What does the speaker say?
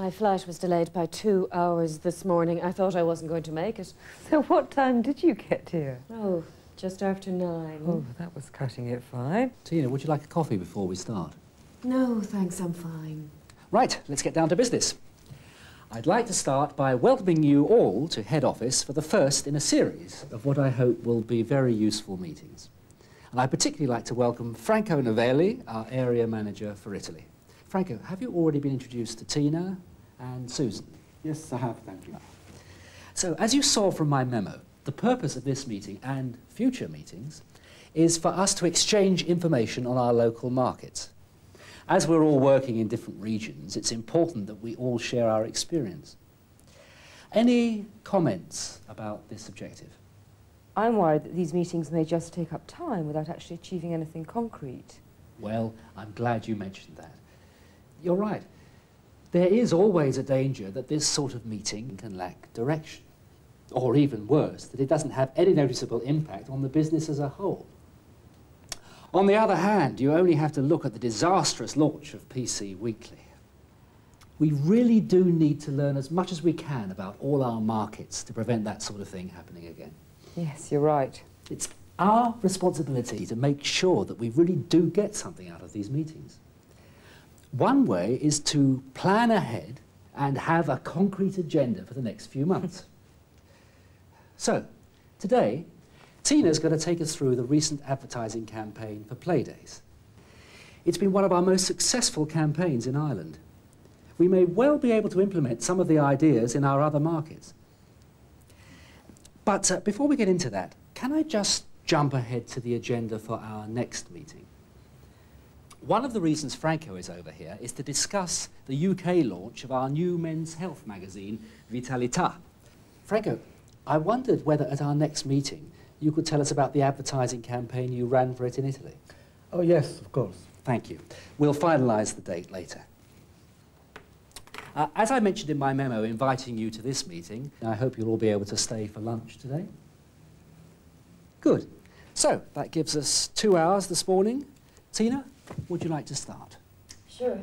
My flight was delayed by 2 hours this morning. I thought I wasn't going to make it. So what time did you get here? Oh, just after 9. Oh, that was cutting it fine. Tina, would you like a coffee before we start? No, thanks, I'm fine. Right, let's get down to business. I'd like to start by welcoming you all to head office for the first in a series of what I hope will be very useful meetings. And I'd particularly like to welcome Franco Novelli, our area manager for Italy. Franco, have you already been introduced to Tina and Susan? Yes, I have, thank you. So, as you saw from my memo, the purpose of this meeting and future meetings is for us to exchange information on our local markets. As we're all working in different regions, it's important that we all share our experience. Any comments about this objective? I'm worried that these meetings may just take up time without actually achieving anything concrete. Well, I'm glad you mentioned that. You're right. There is always a danger that this sort of meeting can lack direction. Or even worse, that it doesn't have any noticeable impact on the business as a whole. On the other hand, you only have to look at the disastrous launch of PC Weekly. We really do need to learn as much as we can about all our markets to prevent that sort of thing happening again. Yes, you're right. It's our responsibility to make sure that we really do get something out of these meetings. One way is to plan ahead and have a concrete agenda for the next few months. So, today, Tina's going to take us through the recent advertising campaign for Playdays. It's been one of our most successful campaigns in Ireland. We may well be able to implement some of the ideas in our other markets. But before we get into that, can I just jump ahead to the agenda for our next meeting? One of the reasons Franco is over here is to discuss the UK launch of our new men's health magazine, Vitalità. Franco, I wondered whether at our next meeting you could tell us about the advertising campaign you ran for it in Italy. Oh, yes, of course. Thank you. We'll finalise the date later. As I mentioned in my memo inviting you to this meeting, I hope you'll all be able to stay for lunch today. Good. So, that gives us 2 hours this morning. Tina, would you like to start? Sure.